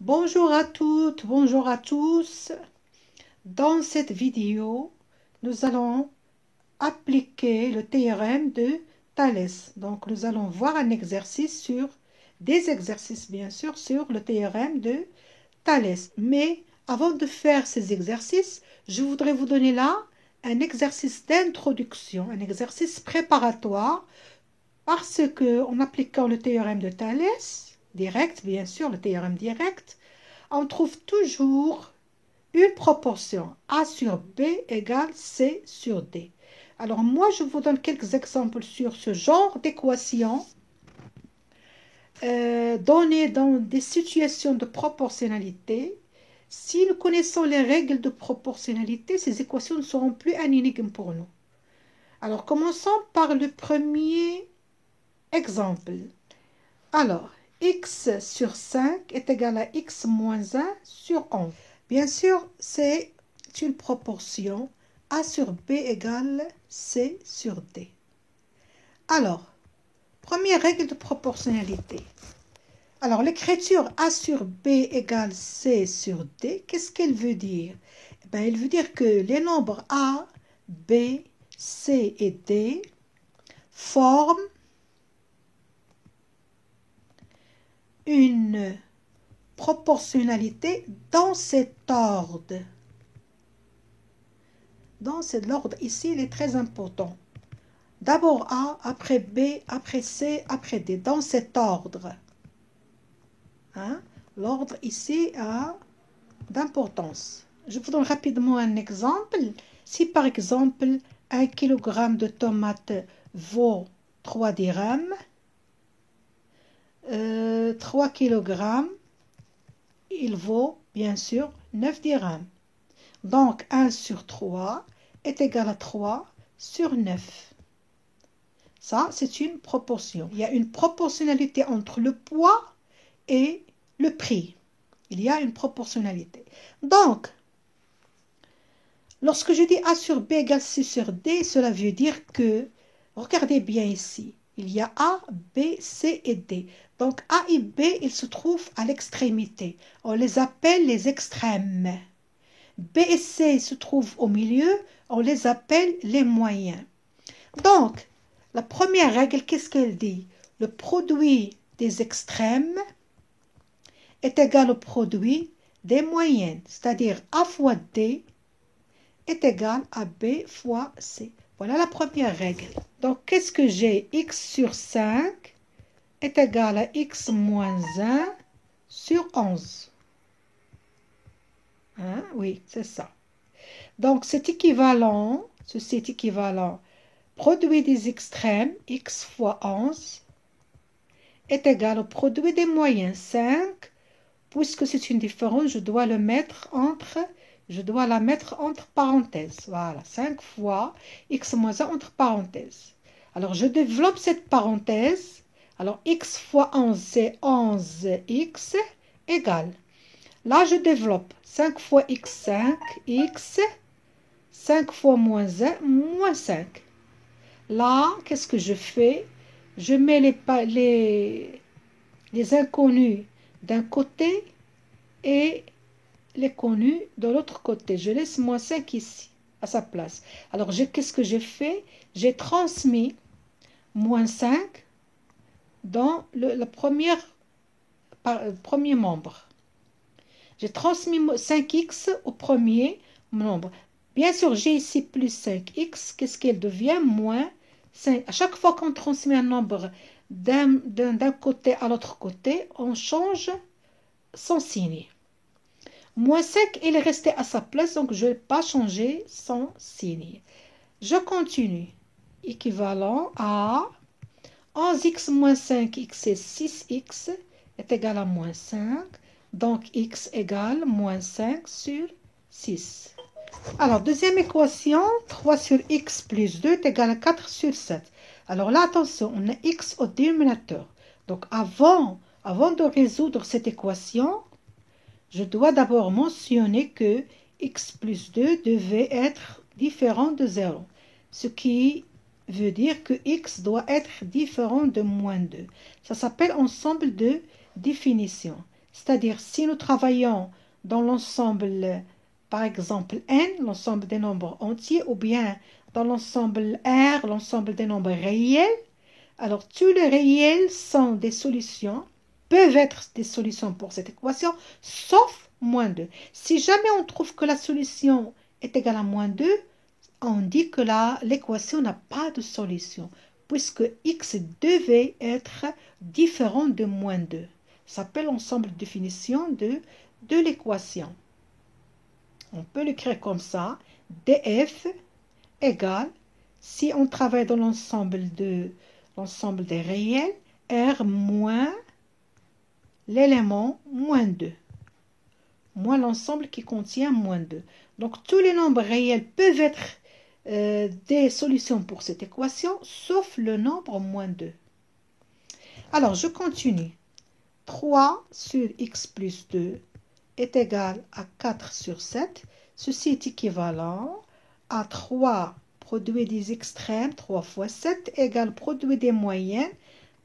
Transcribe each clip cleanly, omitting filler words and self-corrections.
Bonjour à toutes, bonjour à tous. Dans cette vidéo, nous allons appliquer le théorème de Thalès. Donc, nous allons voir des exercices bien sûr, sur le théorème de Thalès. Mais avant de faire ces exercices, je voudrais vous donner là un exercice d'introduction, un exercice préparatoire, parce que en appliquant le théorème de Thalès, direct, bien sûr, le théorème direct, on trouve toujours une proportion A sur B égale C sur D. Alors moi, je vous donne quelques exemples sur ce genre d'équation données dans des situations de proportionnalité. Si nous connaissons les règles de proportionnalité, ces équations ne seront plus un énigme pour nous. Alors commençons par le premier exemple. Alors, x sur 5 est égal à x moins 1 sur 11. Bien sûr, c'est une proportion A sur B égale C sur D. Alors, première règle de proportionnalité. Alors, l'écriture A sur B égale C sur D, qu'est-ce qu'elle veut dire? Elle veut dire que les nombres A, B, C et D forment une proportionnalité dans cet ordre. Dans cet ordre ici, il est très important. D'abord A, après B, après C, après D. Dans cet ordre. L'ordre ici a d'importance. Je vous donne rapidement un exemple. Si par exemple, 1 kg de tomates vaut 3 dirhams, 3 kg, il vaut bien sûr 9 dirhams. Donc 1 sur 3 est égal à 3 sur 9. Ça, c'est une proportion. Il y a une proportionnalité entre le poids et le prix. Il y a une proportionnalité. Donc, lorsque je dis A sur B égale C sur D, cela veut dire que, regardez bien ici, il y a A, B, C et D. Donc A et B, ils se trouvent à l'extrémité. On les appelle les extrêmes. B et C se trouvent au milieu, on les appelle les moyens. Donc, la première règle, qu'est-ce qu'elle dit? Le produit des extrêmes est égal au produit des moyennes, c'est-à-dire A fois D est égal à B fois C. Voilà la première règle. Donc, qu'est-ce que j'ai? X sur 5 est égal à X moins 1 sur 11. Oui, c'est ça. Donc, ceci est équivalent. Produit des extrêmes, x fois 11, est égal au produit des moyens, 5. Puisque c'est une différence, je dois la mettre entre parenthèses. Voilà, 5 fois x moins 1 entre parenthèses. Alors, je développe cette parenthèse. Alors, x fois 11, c'est 11x égale. Là, je développe 5 fois x, 5, x, 5 fois moins 1, moins 5. Là, qu'est-ce que je fais? Je mets les inconnus d'un côté et les connus de l'autre côté. Je laisse moins 5 ici, à sa place. Alors, qu'est-ce que j'ai fait? J'ai transmis moins 5 dans le premier membre. J'ai transmis 5x au premier nombre. Bien sûr, j'ai ici plus 5x. Qu'est-ce qu'elle devient? Moins 5. À chaque fois qu'on transmet un nombre d'un côté à l'autre côté, on change son signe. Moins 5, il est resté à sa place, donc je ne vais pas changer son signe. Je continue. Équivalent à 11x moins 5x, c'est 6x, est égal à moins 5. Donc, x égale moins 5 sur 6. Alors, deuxième équation, 3 sur x plus 2 est égal à 4 sur 7. Alors là, attention, on a x au dénominateur. Donc, avant de résoudre cette équation, je dois d'abord mentionner que x plus 2 devait être différent de 0. Ce qui veut dire que x doit être différent de moins 2. Ça s'appelle ensemble de définitions. C'est-à-dire, si nous travaillons dans l'ensemble, par exemple n, l'ensemble des nombres entiers, ou bien dans l'ensemble R, l'ensemble des nombres réels, alors tous les réels sont des solutions, peuvent être des solutions pour cette équation, sauf moins 2. Si jamais on trouve que la solution est égale à moins 2, on dit que l'équation n'a pas de solution, puisque x devait être différent de moins 2. Ça s'appelle l'ensemble de définition de l'équation. On peut l'écrire comme ça, df égale, si on travaille dans l'ensemble des réels, r moins l'élément moins 2, moins l'ensemble qui contient moins 2. Donc tous les nombres réels peuvent être des solutions pour cette équation, sauf le nombre moins 2. Alors, je continue. 3 sur x plus 2 est égal à 4 sur 7. Ceci est équivalent à 3 produit des extrêmes, 3 fois 7, égale produit des moyennes,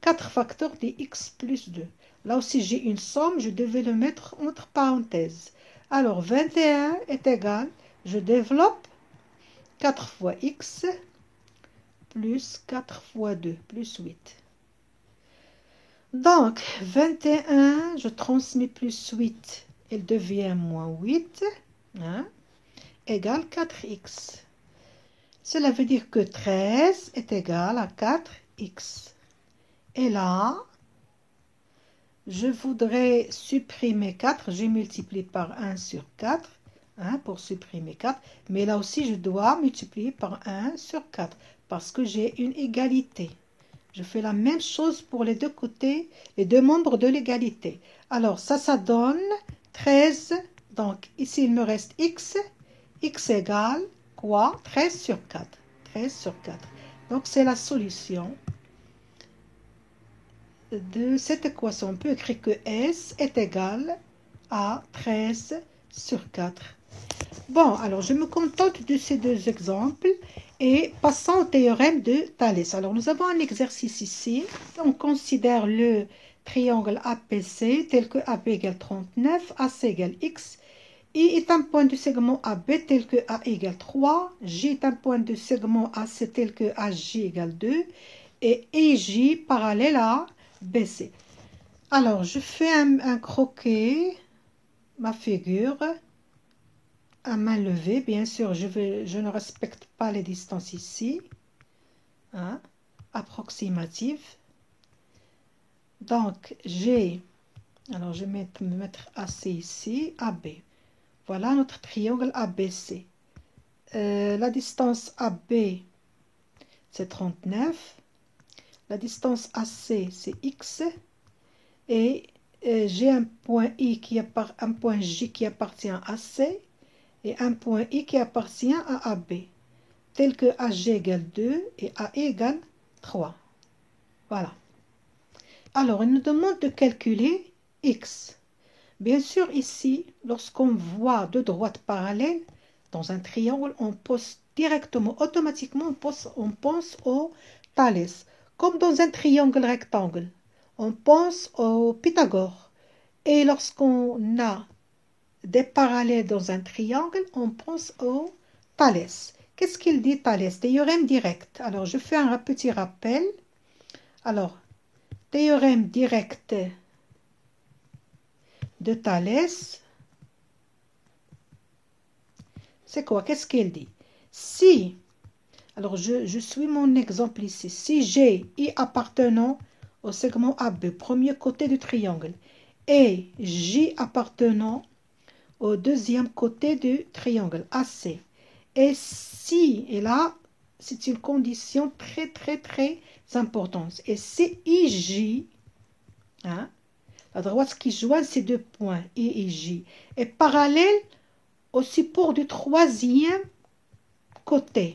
4 facteurs de x plus 2. Là aussi, j'ai une somme, je devais le mettre entre parenthèses. Alors, 21 est égal, je développe, 4 fois x plus 4 fois 2 plus 8. Donc, 21, je transmets plus 8, il devient moins 8, égale 4x. Cela veut dire que 13 est égal à 4x. Et là, je voudrais supprimer 4, j'ai multiplié par 1 sur 4. Pour supprimer 4, mais là aussi je dois multiplier par 1 sur 4 parce que j'ai une égalité. Je fais la même chose pour les deux côtés, les deux membres de l'égalité. Alors ça donne 13, donc ici il me reste x égale quoi? 13 sur 4. 13 sur 4. Donc c'est la solution de cette équation. On peut écrire que S est égal à 13 sur 4. Bon, alors je me contente de ces deux exemples et passons au théorème de Thalès. Alors nous avons un exercice ici. On considère le triangle APC tel que AB égale 39, AC égale X. I est un point de segment AB tel que A égale 3. J est un point de segment AC tel que AJ égale 2. Et EJ parallèle à BC. Alors je fais un croquis, ma figure. À main levée, bien sûr, je ne respecte pas les distances ici, approximatives. Donc, alors je vais me mettre AC ici, AB. Voilà notre triangle ABC. La distance AB, c'est 39. La distance AC, c'est X. Et j'ai un point un point J qui appartient à C. Et un point I qui appartient à AB, tel que AG égale 2 et AE égale 3. Voilà. Alors, il nous demande de calculer X. Bien sûr, ici, lorsqu'on voit deux droites parallèles dans un triangle, on pose directement, automatiquement, on pense au Thalès. Comme dans un triangle rectangle, on pense au Pythagore. Et lorsqu'on a des parallèles dans un triangle, on pense au Thalès. Qu'est-ce qu'il dit Thalès? Théorème direct. Alors, je fais un petit rappel. Alors, théorème direct de Thalès, c'est quoi? Qu'est-ce qu'il dit? Si, alors je suis mon exemple ici, si j'ai I appartenant au segment AB, premier côté du triangle, et J appartenant au deuxième côté du triangle AC. Et si, et là, c'est une condition très, très, très importante. Et si IJ, la droite qui joint ces deux points, I et J, est parallèle au support du troisième côté.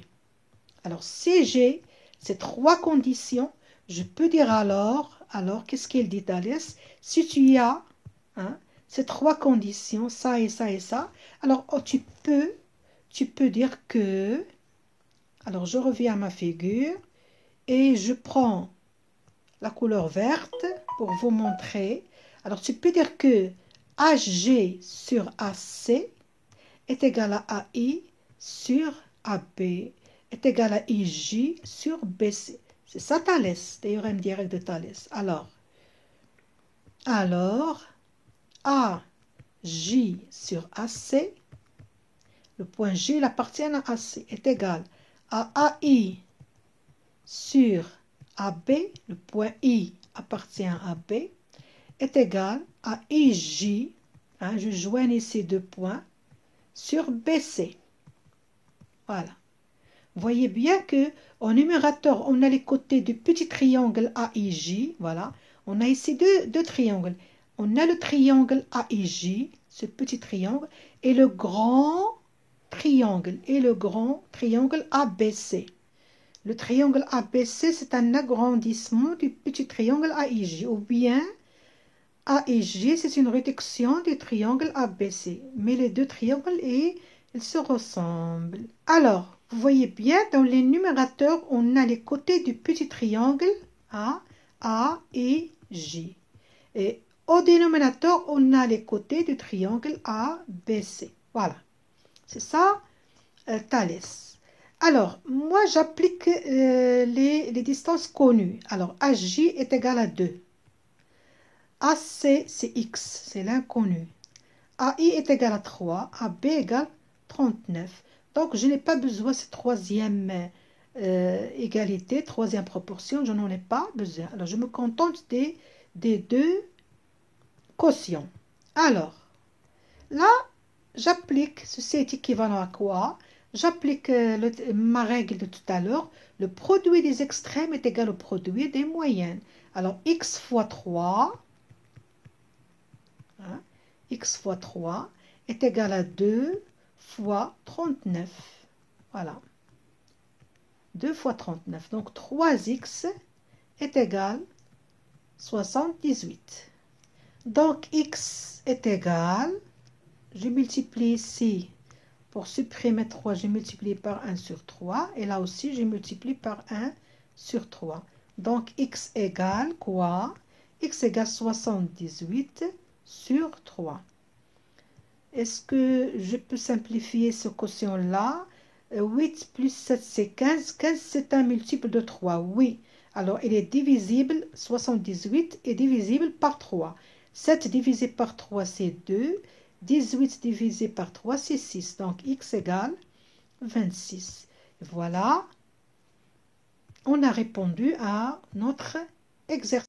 Alors, si j'ai ces trois conditions, je peux dire alors qu'est-ce qu'il dit Thalès? Si tu as, ces trois conditions, ça et ça et ça, alors tu peux dire que, alors je reviens à ma figure et je prends la couleur verte pour vous montrer. Alors tu peux dire que AG sur AC est égal à AI sur AB est égal à IJ sur BC. C'est ça Thalès, théorème direct de Thalès. Alors AJ sur AC, le point J il appartient à AC, est égal à AI sur AB, le point I appartient à B, est égal à IJ, hein, je joins ici deux points, sur BC. Voilà. Vous voyez bien que au numérateur, on a les côtés du petit triangle AIJ. Voilà. On a ici deux triangles. On a le triangle AIJ, ce petit triangle, et le grand triangle, ABC. Le triangle ABC, c'est un agrandissement du petit triangle AIJ, ou bien AIJ, c'est une réduction du triangle ABC. Mais les deux triangles, ils se ressemblent. Alors, vous voyez bien, dans les numérateurs, on a les côtés du petit triangle A et J. Et au dénominateur, on a les côtés du triangle ABC. Voilà. C'est ça, Thalès. Alors, moi, j'applique les distances connues. Alors, AJ est égal à 2. AC, c'est X, c'est l'inconnu. AI est égal à 3, AB égale 39. Donc, je n'ai pas besoin de cette troisième égalité, troisième proportion, je n'en ai pas besoin. Alors, je me contente des deux quotients. Alors, là, j'applique, ceci est équivalent à quoi? J'applique ma règle de tout à l'heure. Le produit des extrêmes est égal au produit des moyennes. Alors, x fois 3, hein, x fois 3 est égal à 2 fois 39. Voilà. 2 fois 39. Donc, 3x est égal à 78. Donc, x est égal, je multiplie ici, pour supprimer 3, je multiplie par 1 sur 3. Et là aussi, je multiplie par 1 sur 3. Donc, x égale quoi? X égale 78 sur 3. Est-ce que je peux simplifier ce quotient-là? 8 plus 7, c'est 15. 15, c'est un multiple de 3. Oui. Alors, il est divisible, 78 est divisible par 3. 7 divisé par 3, c'est 2. 18 divisé par 3, c'est 6. Donc, x égale 26. Voilà. On a répondu à notre exercice.